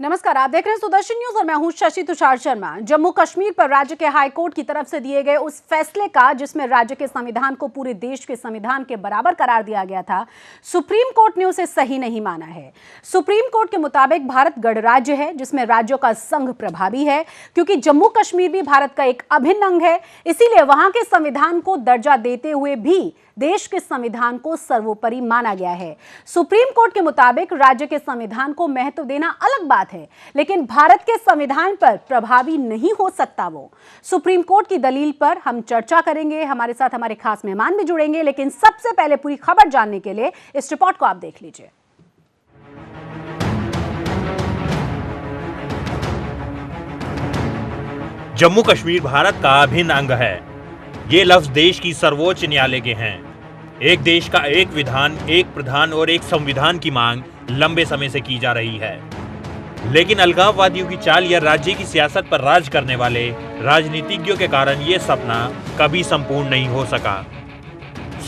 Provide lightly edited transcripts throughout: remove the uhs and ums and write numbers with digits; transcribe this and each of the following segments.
नमस्कार, आप देख रहे हैं सुदर्शन न्यूज और मैं हूं शशि तुषार शर्मा। जम्मू कश्मीर पर राज्य के हाई कोर्ट की तरफ से दिए गए उस फैसले का जिसमें राज्य के संविधान को पूरे देश के संविधान के बराबर करार दिया गया था, सुप्रीम कोर्ट ने उसे सही नहीं माना है। सुप्रीम कोर्ट के मुताबिक भारत गणराज्य है जिसमें राज्यों का संघ प्रभावी है, क्योंकि जम्मू कश्मीर भी भारत का एक अभिन्न अंग है। इसीलिए वहां के संविधान को दर्जा देते हुए भी देश के संविधान को सर्वोपरि माना गया है। सुप्रीम कोर्ट के मुताबिक राज्य के संविधान को महत्व देना अलग बात है, लेकिन भारत के संविधान पर प्रभावी नहीं हो सकता वो। सुप्रीम कोर्ट की दलील पर हम चर्चा करेंगे। हमारे साथ हमारे खास मेहमान भी जुड़ेंगे, लेकिन सबसे पहले पूरी खबर जानने के लिए इस रिपोर्ट को आप देख लीजिए। जम्मू कश्मीर भारत का अभिन्न अंग है। ये लफ्ज देश की सर्वोच्च न्यायालय के हैं। एक देश का एक विधान, एक प्रधान और एक संविधान की मांग लंबे समय से की जा रही है, लेकिन अलगाववादियों की चाल या राज्य की सियासत पर राज करने वाले राजनीतिज्ञों के कारण ये सपना कभी संपूर्ण नहीं हो सका।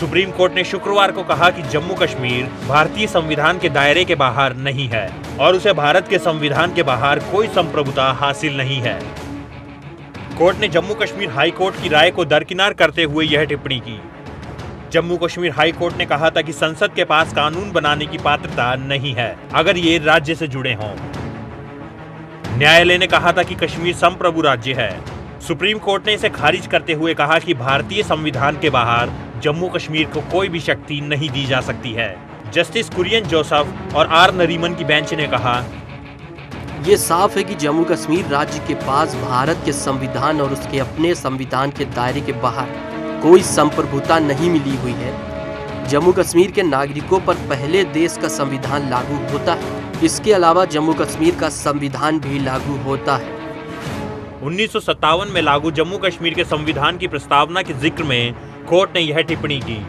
सुप्रीम कोर्ट ने शुक्रवार को कहा कि जम्मू कश्मीर भारतीय संविधान के दायरे के बाहर नहीं है और उसे भारत के संविधान के बाहर कोई संप्रभुता हासिल नहीं है। कोर्ट ने जम्मू कश्मीर हाई कोर्ट की राय को दरकिनार करते हुए यह टिप्पणी की। जम्मू कश्मीर हाई कोर्ट ने कहा था कि संसद के पास कानून बनाने की पात्रता नहीं है अगर ये राज्य से जुड़े हों। न्यायालय ने कहा था कि कश्मीर संप्रभु राज्य है। सुप्रीम कोर्ट ने इसे खारिज करते हुए कहा कि भारतीय संविधान के बाहर जम्मू कश्मीर को कोई भी शक्ति नहीं दी जा सकती है। जस्टिस कुरियन जोसेफ और आर नरीमन की बेंच ने कहा, ये साफ है कि जम्मू कश्मीर राज्य के पास भारत के संविधान और उसके अपने संविधान के दायरे के बाहर कोई संप्रभुता नहीं मिली हुई है। जम्मू कश्मीर के नागरिकों पर पहले देश का संविधान लागू होता है। इसके अलावा जम्मू कश्मीर का संविधान भी लागू होता है। 1957 में लागू जम्मू कश्मीर के संविधान की प्रस्तावना के जिक्र में कोर्ट ने यह टिप्पणी की।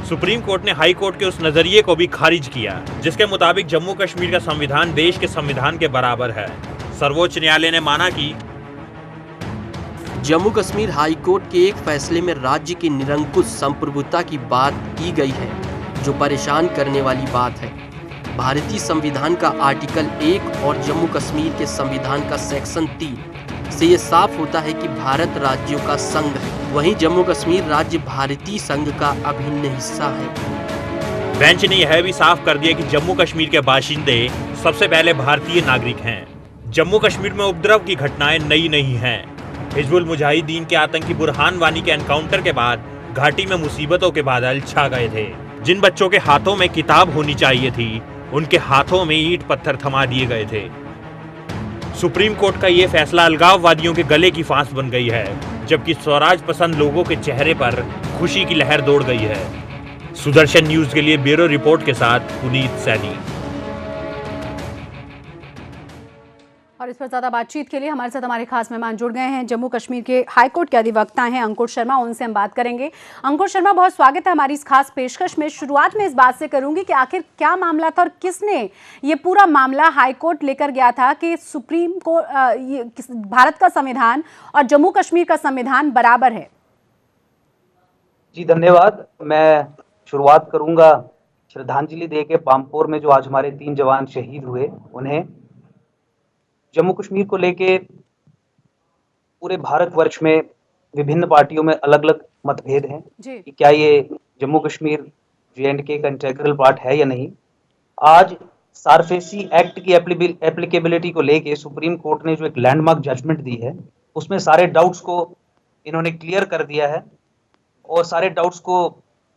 सुप्रीम कोर्ट ने हाई कोर्ट के उस नजरिए को भी खारिज किया जिसके मुताबिक जम्मू कश्मीर का संविधान देश के संविधान के बराबर है। सर्वोच्च न्यायालय ने माना कि जम्मू कश्मीर हाई कोर्ट के एक फैसले में राज्य की निरंकुश संप्रभुता की बात की गई है, जो परेशान करने वाली बात है। भारतीय संविधान का आर्टिकल 1 और जम्मू कश्मीर के संविधान का सेक्शन 3 से ये साफ होता है कि भारत राज्यों का संघ है, वहीं जम्मू कश्मीर राज्य भारतीय संघ का अभिन्न हिस्सा है। बेंच ने यह भी साफ कर दिया कि जम्मू कश्मीर के बाशिंदे सबसे पहले भारतीय नागरिक हैं। जम्मू कश्मीर में उपद्रव की घटनाएं नई नहीं हैं। हिजबुल मुजाहिदीन के आतंकी बुरहान वानी के एनकाउंटर के बाद घाटी में मुसीबतों के बादल छा गए थे। जिन बच्चों के हाथों में किताब होनी चाहिए थी, उनके हाथों में ईंट पत्थर थमा दिए गए थे। सुप्रीम कोर्ट का ये फैसला अलगाववादियों के गले की फांस बन गई है, जबकि स्वराज पसंद लोगों के चेहरे पर खुशी की लहर दौड़ गई है। सुदर्शन न्यूज के लिए ब्यूरो रिपोर्ट के साथ पुनीत सैनी। और इस पर ज्यादा बातचीत के लिए हमारे साथ हमारे खास मेहमान जुड़ गए हैं। जम्मू कश्मीर के हाई कोर्ट के अधिवक्ता हैं अंकुर शर्मा, उनसे हम बात करेंगे। अंकुर शर्मा, बहुत स्वागत है हमारी इस खास पेशकश में। शुरुआत में इस बात से करूंगी कि आखिर क्या मामला था और किसने ये पूरा मामला हाई कोर्ट लेकर गया था कि सुप्रीम कोर्ट भारत का संविधान और जम्मू कश्मीर का संविधान बराबर है? जी धन्यवाद। मैं शुरुआत करूंगा श्रद्धांजलि दे के पामपोर में जो आज हमारे 3 जवान शहीद हुए उन्हें। जम्मू कश्मीर को लेके पूरे भारतवर्ष में विभिन्न पार्टियों में अलग अलग मतभेद हैं कि क्या ये जम्मू कश्मीर J&K का इंटीग्रल पार्ट है या नहीं। आज सारफेसी एक्ट की एप्लीकेबिलिटी को लेके सुप्रीम कोर्ट ने जो एक लैंडमार्क जजमेंट दी है, उसमें सारे डाउट्स को इन्होंने क्लियर कर दिया है और सारे डाउट्स को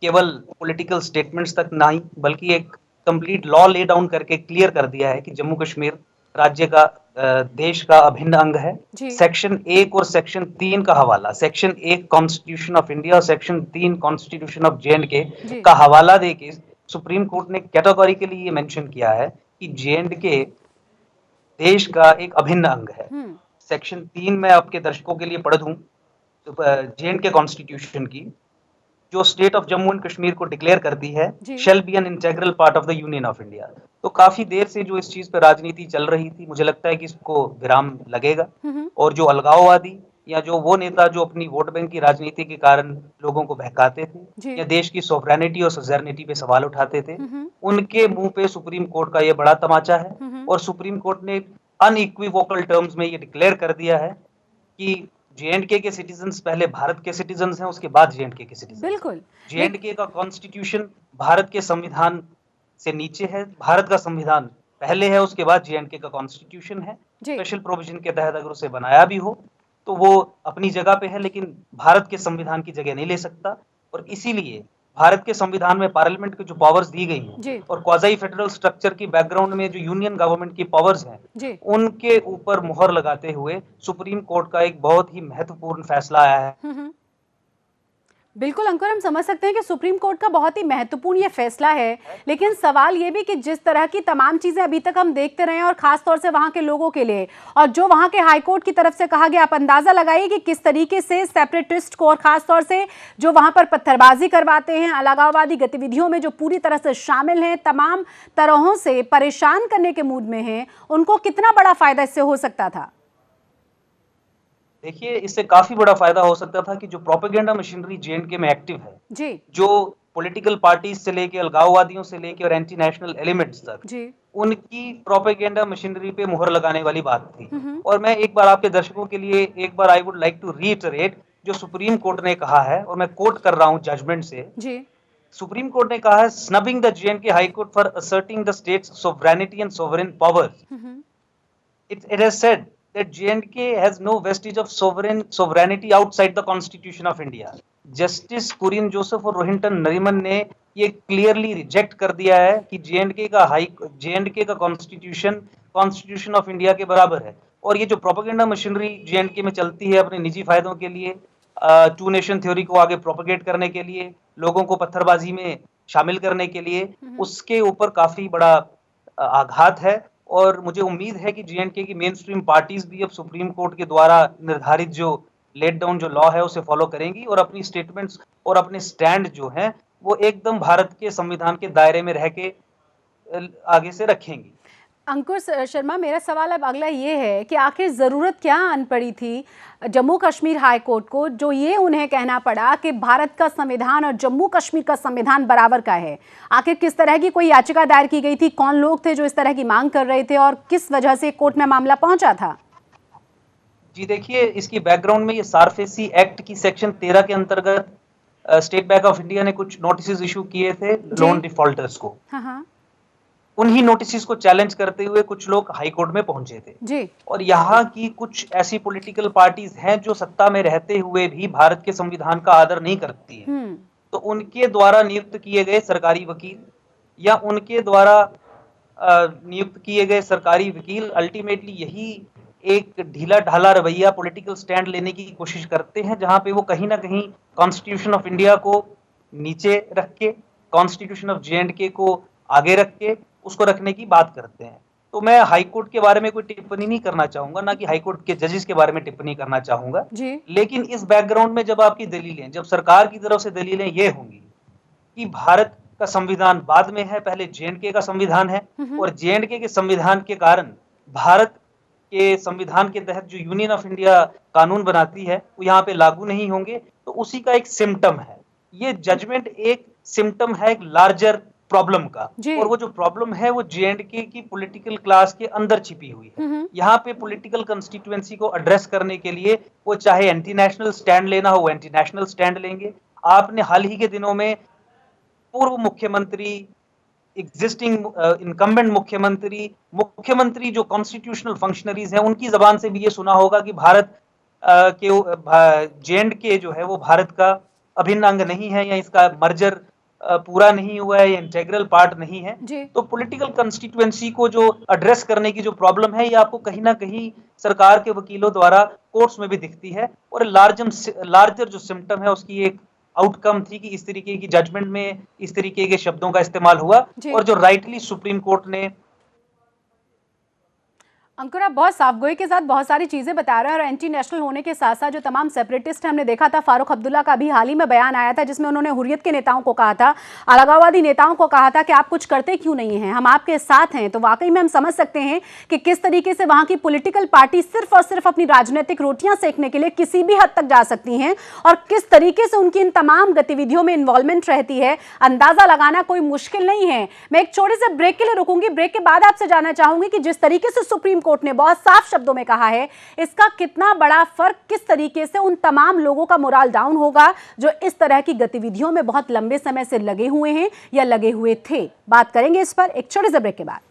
केवल पॉलिटिकल स्टेटमेंट्स तक नहीं बल्कि एक कंप्लीट लॉ ले डाउन करके क्लियर कर दिया है कि जम्मू कश्मीर राज्य का देश का अभिन्न अंग है। सेक्शन 1 और सेक्शन 3 का हवाला, सेक्शन 1 कॉन्स्टिट्यूशन ऑफ इंडिया और सेक्शन 3 कॉन्स्टिट्यूशन ऑफ J&K का हवाला देके सुप्रीम कोर्ट ने कैटेगोरिकली ये मेंशन किया है कि J&K देश का एक अभिन्न अंग है। सेक्शन 3 में आपके दर्शकों के लिए पढ़ दूं J&K कॉन्स्टिट्यूशन की, जो state of Jammu and Kashmir को डिक्लेयर करती है, shall be an integral part of the union of India. तो काफी देर से जो इस चीज पर राजनीति चल रही थी, मुझे लगता है कि इसको विराम लगेगा और जो अलगाववादी या जो वो नेता जो अपनी वोट बैंक की राजनीति के कारण लोगों को बहकाते थे या देश की सोवरेनिटी और सजर्निटी पे सवाल उठाते थे, उनके मुंह पे सुप्रीम कोर्ट का ये बड़ा तमाचा है। और सुप्रीम कोर्ट ने अनइक्विवोकल टर्म्स में ये डिक्लेयर कर दिया है कि J&K के सिटीजन्स पहले भारत के सिटीजन्स हैं, उसके बाद J&K के सिटीजन्स। बिल्कुल। J&K का कॉन्स्टिट्यूशन भारत के संविधान से नीचे है, भारत का संविधान पहले है, उसके बाद J&K का कॉन्स्टिट्यूशन है। स्पेशल प्रोविजन के तहत अगर उसे बनाया भी हो तो वो अपनी जगह पे है, लेकिन भारत के संविधान की जगह नहीं ले सकता। और इसीलिए भारत के संविधान में पार्लियामेंट को जो पावर्स दी गई हैं और क्वाज़ी फेडरल स्ट्रक्चर की बैकग्राउंड में जो यूनियन गवर्नमेंट की पावर्स हैं, उनके ऊपर मुहर लगाते हुए सुप्रीम कोर्ट का एक बहुत ही महत्वपूर्ण फैसला आया है। बिल्कुल अंकुर, हम समझ सकते हैं कि सुप्रीम कोर्ट का बहुत ही महत्वपूर्ण ये फैसला है, लेकिन सवाल ये भी कि जिस तरह की तमाम चीजें अभी तक हम देखते रहे हैं और खास तौर से वहां के लोगों के लिए, और जो वहां के हाई कोर्ट की तरफ से कहा गया, आप अंदाजा लगाइए कि किस तरीके से सेपरेटिस्ट को और खास तौर से जो वहां पर पत्थरबाजी करवाते हैं, अलगाववादी गतिविधियों में जो पूरी तरह से शामिल हैं, तमाम तरहों से परेशान करने के मूड में हैं, उनको कितना बड़ा फायदा इससे हो सकता था? देखिए, इससे काफी बड़ा फायदा हो सकता था कि जो प्रोपेगेंडा मशीनरी J&K में एक्टिव है जी, जो पॉलिटिकल पार्टीज से लेके अलगाववादियों से लेके और एंटी नेशनल एलिमेंट्स तक जी, उनकी प्रोपेगेंडा मशीनरी पे मुहर लगाने वाली बात थी। और मैं एक बार आपके दर्शकों के लिए एक बार I would like to reiterate जो सुप्रीम कोर्ट ने कहा है, और मैं कोट कर रहा हूं जजमेंट से जी। सुप्रीम कोर्ट ने कहा है, snubbing the J&K high court for asserting the states sovereignty and sovereign powers, it has said that J&K has no vestige of sovereignty outside the Constitution of India. Justice Kurian Joseph और रोहिंटन नरीमन ने ये clearly reject कर दिया है कि J&K का constitution of India के बराबर है। और ये जो प्रोपेगेंडा मशीनरी J&K में चलती है अपने निजी फायदों के लिए, टू नेशन थ्योरी को आगे प्रोपेगेट करने के लिए, लोगों को पत्थरबाजी में शामिल करने के लिए, उसके ऊपर काफी बड़ा आघात है। और मुझे उम्मीद है कि J&K की मेन स्ट्रीम पार्टीज भी अब सुप्रीम कोर्ट के द्वारा निर्धारित जो लेट डाउन जो लॉ है उसे फॉलो करेंगी और अपनी स्टेटमेंट्स और अपने स्टैंड जो हैं वो एकदम भारत के संविधान के दायरे में रह के आगे से रखेंगी। अंकुर शर्मा, मेरा सवाल अब अगला ये है कि आखिर ज़रूरत क्या आन पड़ी थी जम्मू कश्मीर हाई कोर्ट को, जो ये उन्हें कहना पड़ा कि भारत का संविधान और जम्मू कश्मीर का संविधान बराबर का है? आखिर किस तरह की कोई याचिका दायर की गई थी, कौन लोग थे जो इस तरह की मांग कर रहे थे और किस वजह से कोर्ट में मामला पहुंचा था? जी देखिए, इसकी बैकग्राउंड में ये सारफेसी एक्ट की सेक्शन 13 के अंतर्गत स्टेट बैंक ऑफ इंडिया ने कुछ नोटिस इशू किए थे लोन डिफॉल्टर्स को। उन्हीं नोटिस को चैलेंज करते हुए कुछ लोग हाई कोर्ट में पहुंचे थे जी। और यहाँ की कुछ ऐसी पॉलिटिकल पार्टीज हैं जो सत्ता में रहते हुए भी भारत के संविधान का आदर नहीं करती है। तो उनके द्वारा नियुक्त किए गए सरकारी वकील या उनके द्वारा नियुक्त किए गए सरकारी वकील अल्टीमेटली यही एक ढीला ढाला रवैया पॉलिटिकल स्टैंड लेने की कोशिश करते हैं, जहां पे वो कहीं ना कहीं कॉन्स्टिट्यूशन ऑफ इंडिया को नीचे रख के, कॉन्स्टिट्यूशन ऑफ J&K को आगे रख के उसको रखने की बात करते हैं। तो मैं हाई कोर्ट के बारे में कोई टिप्पणी नहीं करना चाहूंगा, ना कि हाई कोर्ट के जजेस के बारे में टिप्पणी करना चाहूंगा जी। लेकिन इस बैकग्राउंड में जब आपकी दलीलें, जब सरकार की तरफ से दलीलें ये होंगी कि भारत का संविधान बाद में है, पहले J&K का संविधान है और J&K के संविधान के कारण भारत के संविधान के तहत जो यूनियन ऑफ इंडिया कानून बनाती है वो यहाँ पे लागू नहीं होंगे, तो उसी का एक सिम्टम है ये जजमेंट, एक सिम्टम है एक लार्जर प्रॉब्लम का। और वो जो प्रॉब्लम है वो J&K की पॉलिटिकल क्लास के अंदर छिपी हुई है। यहाँ पे पॉलिटिकल कंस्टिट्यूएंसी को एड्रेस करने के लिए वो चाहे एंटी नेशनल स्टैंड लेना हो, वो एंटी नेशनल स्टैंड लेंगे। आपने हाल ही के दिनों में पूर्व मुख्यमंत्री, एग्जिस्टिंग इनकम्बेंट मुख्यमंत्री जो कॉन्स्टिट्यूशनल फंक्शनरीज हैं उनकी जबान से भी ये सुना होगा कि भारत के J&K जो है वो भारत का अभिन्न अंग नहीं है या इसका मर्जर पूरा नहीं हुआ है, इंटेग्रल पार्ट नहीं है। तो पॉलिटिकल कंस्टिट्यूएंसी को जो एड्रेस करने की जो प्रॉब्लम है ये आपको कहीं ना कहीं सरकार के वकीलों द्वारा कोर्ट्स में भी दिखती है। और लार्जर जो सिम्टम है उसकी एक आउटकम थी कि इस तरीके की जजमेंट में इस तरीके के शब्दों का इस्तेमाल हुआ और जो राइटली सुप्रीम कोर्ट ने। अंकुर, आप बहुत साफगोई के साथ बहुत सारी चीज़ें बता रहे हैं और एंटी नेशनल होने के साथ साथ जो तमाम सेपरेटिस्ट हमने देखा था, फारूक अब्दुल्ला का भी हाल ही में बयान आया था जिसमें उन्होंने हुर्रियत के नेताओं को कहा था, अलगाववादी नेताओं को कहा था कि आप कुछ करते क्यों नहीं हैं, हम आपके साथ हैं। तो वाकई में हम समझ सकते हैं कि किस तरीके से वहाँ की पॉलिटिकल पार्टी सिर्फ और सिर्फ अपनी राजनीतिक रोटियां सेकने के लिए किसी भी हद तक जा सकती हैं और किस तरीके से उनकी इन तमाम गतिविधियों में इन्वॉल्वमेंट रहती है, अंदाजा लगाना कोई मुश्किल नहीं है। मैं एक छोटे से ब्रेक के लिए रुकूंगी, ब्रेक के बाद आपसे जानना चाहूंगी कि जिस तरीके से सुप्रीम कोर्ट ने बहुत साफ शब्दों में कहा है, इसका कितना बड़ा फर्क किस तरीके से उन तमाम लोगों का मोरल डाउन होगा जो इस तरह की गतिविधियों में बहुत लंबे समय से लगे हुए हैं या लगे हुए थे। बात करेंगे इस पर एक छोटे से ब्रेक के बाद।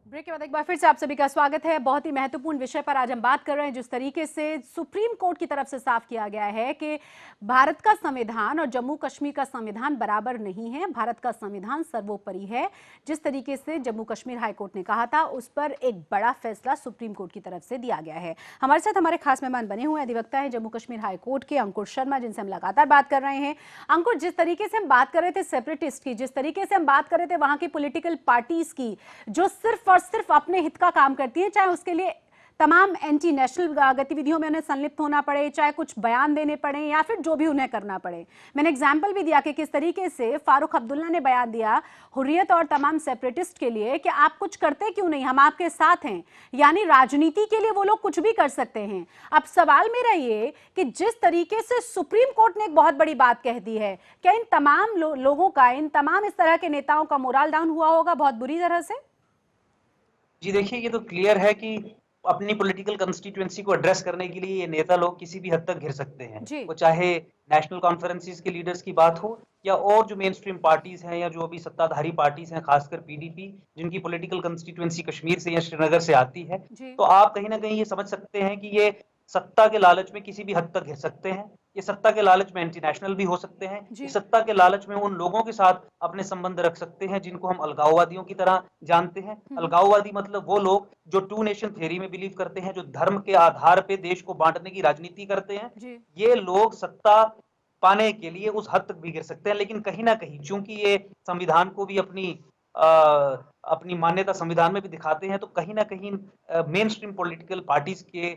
ब्रेक के बाद एक बार फिर से आप सभी का स्वागत है। बहुत ही महत्वपूर्ण विषय पर आज हम बात कर रहे हैं। जिस तरीके से सुप्रीम कोर्ट की तरफ से साफ किया गया है कि भारत का संविधान और जम्मू कश्मीर का संविधान बराबर नहीं है, भारत का संविधान सर्वोपरि है। जिस तरीके से जम्मू कश्मीर हाई कोर्ट ने कहा था, उस पर एक बड़ा फैसला सुप्रीम कोर्ट की तरफ से दिया गया है। हमारे साथ हमारे खास मेहमान बने हुए अधिवक्ता है जम्मू कश्मीर हाई कोर्ट के अंकुर शर्मा, जिनसे हम लगातार बात कर रहे हैं। अंकुर, जिस तरीके से हम बात कर रहे थे सेपरेटिस्ट की, जिस तरीके से हम बात कर रहे थे वहां की पॉलिटिकल पार्टीज की जो सिर्फ और सिर्फ अपने हित का काम करती है, चाहे उसके लिए तमाम एंटी नेशनल गतिविधियों में उन्हें संलिप्त होना पड़े, चाहे कुछ बयान देने पड़े या फिर जो भी उन्हें करना पड़े। मैंने एग्जाम्पल भी दिया कि किस तरीके से फारूक अब्दुल्ला ने बयान दिया हुर्रियत और तमाम सेपरेटिस्ट के लिए कि आप कुछ करते क्यों नहीं, हम आपके साथ हैं। यानी राजनीति के लिए वो लोग कुछ भी कर सकते हैं। अब सवाल मेरा ये कि जिस तरीके से सुप्रीम कोर्ट ने एक बहुत बड़ी बात कह दी है, क्या इन तमाम लोगों का, इन तमाम इस तरह के नेताओं का मोरल डाउन हुआ होगा बहुत बुरी तरह से? जी देखिए, ये तो क्लियर है कि अपनी पॉलिटिकल कंस्टिट्यूएंसी को एड्रेस करने के लिए ये नेता लोग किसी भी हद तक घिर सकते हैं। वो चाहे नेशनल कॉन्फ्रेंसेस के लीडर्स की बात हो या और जो मेन स्ट्रीम पार्टीज हैं या जो अभी सत्ताधारी पार्टीज हैं, खासकर पीडीपी, जिनकी पॉलिटिकल कंस्टिट्यूएंसी कश्मीर से या श्रीनगर से आती है। तो आप कहीं ना कहीं ये समझ सकते हैं कि ये सत्ता के लालच में किसी भी हद तक घिर सकते हैं। ये सत्ता के लालच में एंटी नेशनल भी हो सकते हैं। ये सत्ता के लालच में उन लोगों के साथ अपने संबंध रख सकते हैं जिनको हम अलगाववादियों की तरह जानते हैं। अलगाववादी मतलब वो लोग जो टू नेशन थ्योरी में बिलीव करते हैं, जो धर्म के आधार पे देश को बांटने की राजनीति करते हैं। ये लोग सत्ता पाने के लिए उस हद तक भी गिर सकते हैं। लेकिन कहीं ना कहीं चूंकि ये संविधान को भी अपनी मान्यता संविधान में भी दिखाते हैं, तो कहीं ना कहीं मेन स्ट्रीम पॉलिटिकल पार्टीज के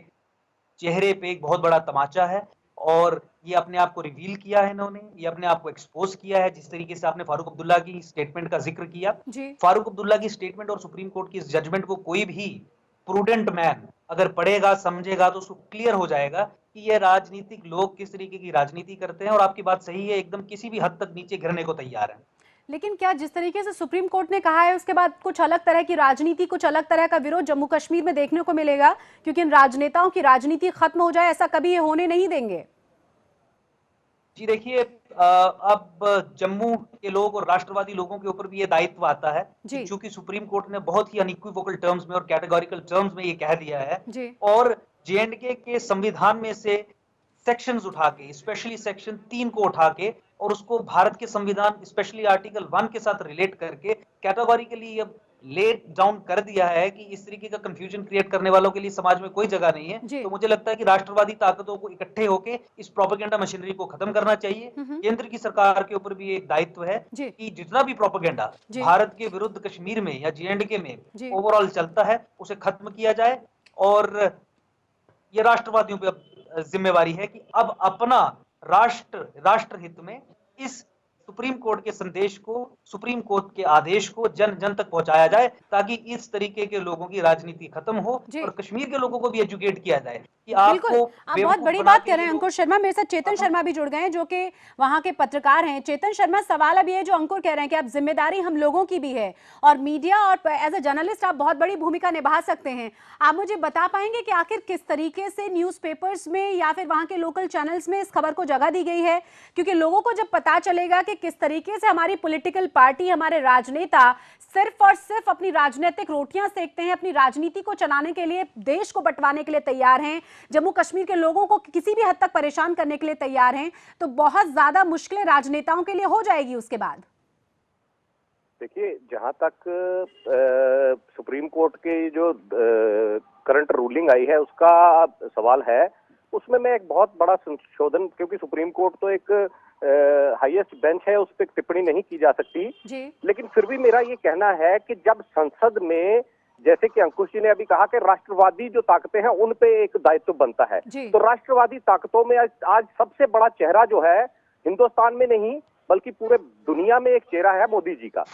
चेहरे पे एक बहुत बड़ा तमाचा है और ये अपने आप को रिवील किया है इन्होंने, ये अपने आप को एक्सपोज किया है। जिस तरीके से आपने फारूक अब्दुल्ला की स्टेटमेंट का जिक्र किया, फारूक अब्दुल्ला की स्टेटमेंट और सुप्रीम कोर्ट की इस जजमेंट को कोई भी प्रूडेंट मैन अगर पढ़ेगा, समझेगा, तो उसको क्लियर हो जाएगा कि ये राजनीतिक लोग किस तरीके की राजनीति करते हैं। और आपकी बात सही है, एकदम किसी भी हद तक नीचे गिरने को तैयार है। लेकिन क्या जिस तरीके से सुप्रीम कोर्ट ने कहा है उसके बाद कुछ अलग तरह की राजनीति, कुछ अलग तरह का विरोध जम्मू कश्मीर में देखने को मिलेगा? क्योंकि इन राजनेताओं की राजनीति खत्म हो जाए, ऐसा कभी ये होने नहीं देंगे। जी देखिए, अब जम्मू के लोग और राष्ट्रवादी लोगों के ऊपर भी ये दायित्व आता है, क्योंकि सुप्रीम कोर्ट ने बहुत ही अनइक्विवोकल टर्म्स में और कैटेगोरिकल टर्म्स में ये कह दिया है। और जेएंडके के संविधान में से सेक्शंस उठा के, स्पेशली सेक्शन 3 को उठा के और उसको भारत के संविधान स्पेशली आर्टिकल 1 के साथ रिलेट करके कैटेगोरिकली अब लेट डाउन कर दिया है कि इस तरीके का कंफ्यूजन क्रिएट करने वालों के लिए समाज में कोई जगह नहीं है। तो मुझे लगता है कि राष्ट्रवादी ताकतों को इकट्ठे होकर इस प्रोपेगेंडा मशीनरी को खत्म करना चाहिए। केंद्र की सरकार के ऊपर भी एक दायित्व है कि जितना भी प्रोपेगेंडा भारत के विरुद्ध कश्मीर में या जेएंडके में ओवरऑल चलता है, उसे खत्म किया जाए। और ये राष्ट्रवादियों पे अब जिम्मेवारी है कि अब अपना राष्ट्र हित में इस सुप्रीम कोर्ट के संदेश को, सुप्रीम कोर्ट के आदेश को जन जन तक पहुंचाया जाए, ताकि इस तरीके के लोगों की राजनीति खत्म हो और कश्मीर के लोगों को भी एजुकेट किया जाए कि आपको। आप बहुत बड़ी बात कह रहे हैं अंकुर शर्मा। मेरे साथ चेतन शर्मा भी जुड़ गए हैं जो कि वहां के पत्रकार हैं। चेतन शर्मा, सवाल अब ये है जो अंकुर कह रहे हैं कि अब जिम्मेदारी हम लोगों की भी है और मीडिया और एज ए जर्नलिस्ट आप बहुत बड़ी भूमिका निभा सकते हैं। आप मुझे बता पाएंगे कि आखिर किस तरीके से न्यूज़पेपर्स में या फिर वहां के लोकल चैनल्स में इस खबर को जगह दी गई है? क्योंकि लोगों को जब पता चलेगा कि किस तरीके से हमारी पॉलिटिकल पार्टी, हमारे राजनेता सिर्फ और सिर्फ अपनी राजनीतिक रोटियां सेकते हैं, अपनी राजनीति को चलाने के लिए, देश को बंटवाने के लिए तैयार हैं, जम्मू कश्मीर के लोगों को किसी भी हद तक परेशान करने के लिए तैयार हैं, तो बहुत ज्यादा मुश्किलें राजनेताओं के लिए हो जाएगी उसके बाद। देखिए, जहां तक सुप्रीम कोर्ट के जो करंट रूलिंग आई है उसका सवाल है, उसमें मैं एक बहुत बड़ा संशोधन, क्योंकि सुप्रीम कोर्ट तो एक हाईएस्ट बेंच है, उस पर टिप्पणी नहीं की जा सकती जी। लेकिन फिर भी मेरा ये कहना है कि जब संसद में, जैसे कि अंकुश जी ने अभी कहा कि राष्ट्रवादी जो ताकतें हैं उन पे एक दायित्व बनता है, तो राष्ट्रवादी ताकतों में आज सबसे बड़ा चेहरा जो है हिंदुस्तान में नहीं, बल्कि पूरे दुनिया में एक चेहरा है मोदी जी का।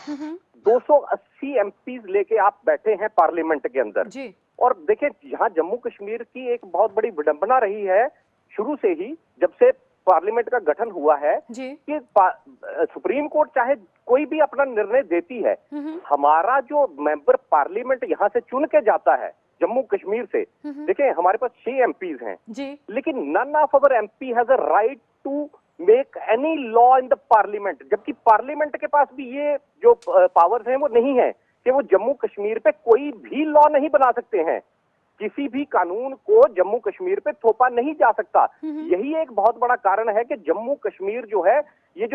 280 एमपीज लेके आप बैठे हैं पार्लियामेंट के अंदर जी। और देखें यहाँ जम्मू कश्मीर की एक बहुत बड़ी विडंबना रही है शुरू से ही, जब से पार्लियामेंट का गठन हुआ है जी। कि सुप्रीम कोर्ट चाहे कोई भी अपना निर्णय देती है, हमारा जो मेंबर पार्लियामेंट यहाँ से चुन के जाता है जम्मू कश्मीर से, देखिए हमारे पास 6 एमपीज हैं जी। लेकिन none of our MP has a right to make any law in the parliament, जबकि पार्लियामेंट के पास भी ये जो पावर्स हैं वो नहीं है कि वो जम्मू कश्मीर पे कोई भी लॉ नहीं बना सकते हैं, किसी भी कानून को जम्मू कश्मीर पे थोपा नहीं जा सकता। यही एक बहुत बड़ा कारण है कि जम्मू कश्मीर जो है ये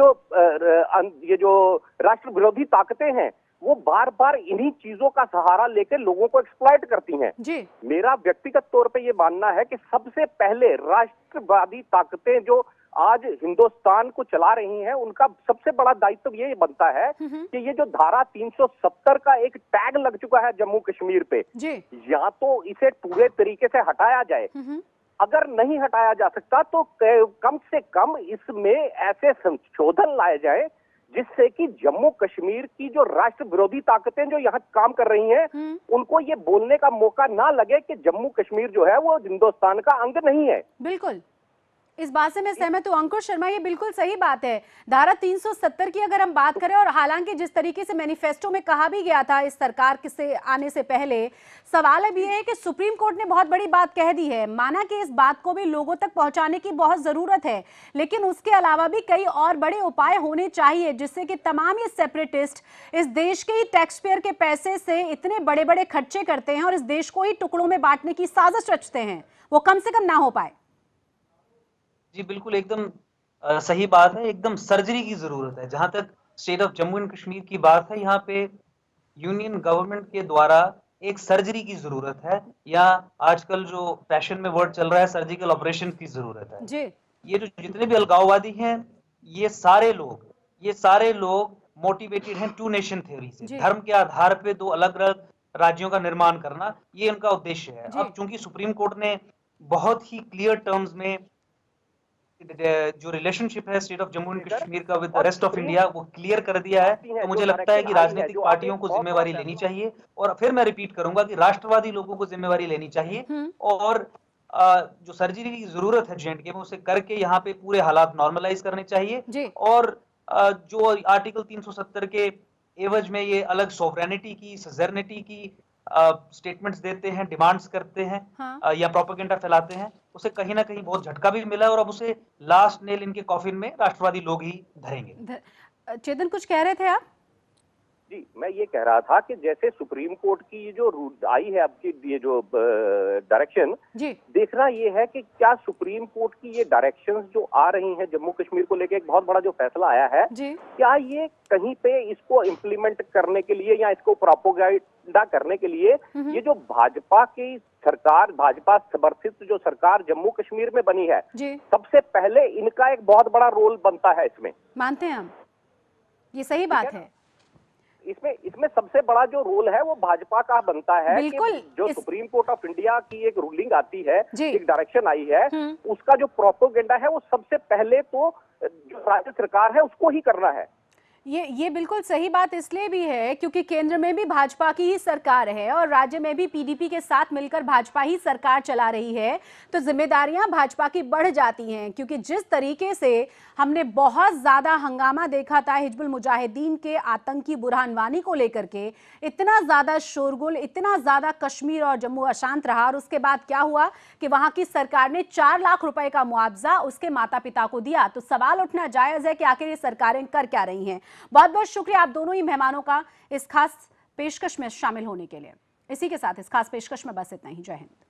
जो राष्ट्र विरोधी ताकतें हैं वो बार बार इन्हीं चीजों का सहारा लेकर लोगों को एक्सप्लॉइट करती हैं। जी। मेरा व्यक्तिगत तौर पे ये मानना है कि सबसे पहले राष्ट्रवादी ताकतें जो आज हिंदुस्तान को चला रही हैं उनका सबसे बड़ा दायित्व ये बनता है कि ये जो धारा 370 का एक टैग लग चुका है जम्मू कश्मीर पे, या तो इसे पूरे तरीके से हटाया जाए, अगर नहीं हटाया जा सकता तो कम से कम इसमें ऐसे संशोधन लाए जाए जिससे कि जम्मू कश्मीर की जो राष्ट्र विरोधी ताकतें जो यहाँ काम कर रही हैं उनको ये बोलने का मौका ना लगे कि जम्मू कश्मीर जो है वो हिंदुस्तान का अंग नहीं है। बिल्कुल, इस बात से मैं सहमत हूँ अंकुर शर्मा, ये बिल्कुल सही बात है। धारा 370 की अगर हम बात करें, और हालांकि जिस तरीके से मैनिफेस्टो में कहा भी गया था इस सरकार से आने से पहले, सवाल अब ये है कि सुप्रीम कोर्ट ने बहुत बड़ी बात कह दी है, माना कि इस बात को भी लोगों तक पहुंचाने की बहुत जरूरत है, लेकिन उसके अलावा भी कई और बड़े उपाय होने चाहिए जिससे कि तमाम ये सेपरेटिस्ट इस देश के ही टैक्स पेयर के पैसे से इतने बड़े बड़े खर्चे करते हैं और इस देश को ही टुकड़ों में बांटने की साजिश रचते हैं, वो कम से कम ना हो पाए। जी बिल्कुल, एकदम सही बात है, एकदम सर्जरी की जरूरत है। जहां तक state of Jammu and Kashmir की बात है, यहाँ पे यूनियन गवर्नमेंट के द्वारा एक सर्जरी की जरूरत है, या आजकल जो फैशन में वर्ड चल रहा है सर्जिकल ऑपरेशन की जरूरत है जी। ये जो जितने भी अलगाववादी हैं ये सारे लोग मोटिवेटेड हैं टू नेशन थ्योरी से, धर्म के आधार पे दो अलग अलग राज्यों का निर्माण करना, ये उनका उद्देश्य है। अब चूंकि सुप्रीम कोर्ट ने बहुत ही क्लियर टर्म्स में जो रिलेशनशिप है state of Jammu and Kashmir का with the rest of India वो क्लियर कर दिया है, तो मुझे लगता है कि राजनीतिक पार्टियों को जिम्मेवारी लेनी चाहिए, और फिर मैं रिपीट करूंगा कि राष्ट्रवादी लोगों को जिम्मेवारी लेनी चाहिए, और जो सर्जरी की जरूरत है जेएंडके में उसे करके यहाँ पे पूरे हालात नॉर्मलाइज करने चाहिए, और जो आर्टिकल 370 के एवज में ये अलग सॉवरेनिटी की, सजर्निटी की स्टेटमेंट्स देते हैं, डिमांड्स करते हैं, या प्रोपेगेंडा फैलाते हैं, उसे कहीं ना कहीं बहुत झटका भी मिला, और अब उसे लास्ट नेल इनके कॉफिन में राष्ट्रवादी लोग ही धरेंगे। चेतन कुछ कह रहे थे आप? जी, मैं ये कह रहा था कि जैसे सुप्रीम कोर्ट की जो आई है आपकी ये जो डायरेक्शन, देखना ये है कि क्या सुप्रीम कोर्ट की ये डायरेक्शंस जो आ रही हैं जम्मू कश्मीर को लेके, एक बहुत बड़ा जो फैसला आया है, क्या ये कहीं पे इसको इम्प्लीमेंट करने के लिए या इसको प्रोपोगेंडा करने के लिए ये जो भाजपा की सरकार, भाजपा समर्थित जो सरकार जम्मू कश्मीर में बनी है, सबसे पहले इनका एक बहुत बड़ा रोल बनता है इसमें। मानते हैं हम, ये सही बात है। इसमें सबसे बड़ा जो रोल है वो भाजपा का बनता है कि जो सुप्रीम कोर्ट ऑफ इंडिया की एक रूलिंग आती है, एक डायरेक्शन आई है, उसका जो प्रोपोगेंडा है वो सबसे पहले तो जो राज्य सरकार है उसको ही करना है। ये बिल्कुल सही बात इसलिए भी है क्योंकि केंद्र में भी भाजपा की ही सरकार है और राज्य में भी पीडीपी के साथ मिलकर भाजपा ही सरकार चला रही है, तो जिम्मेदारियां भाजपा की बढ़ जाती हैं। क्योंकि जिस तरीके से हमने बहुत ज्यादा हंगामा देखा था हिजबुल मुजाहिदीन के आतंकी बुरहान वानी को लेकर के, इतना ज्यादा शोरगुल, इतना ज्यादा कश्मीर और जम्मू अशांत रहा, और उसके बाद क्या हुआ कि वहां की सरकार ने 4 लाख रुपए का मुआवजा उसके माता पिता को दिया। तो सवाल उठना जायज है कि आखिर ये सरकारें कर क्या रही हैं। बहुत बहुत शुक्रिया आप दोनों ही मेहमानों का इस खास पेशकश में शामिल होने के लिए। इसी के साथ इस खास पेशकश में बस इतना ही। जय हिंद।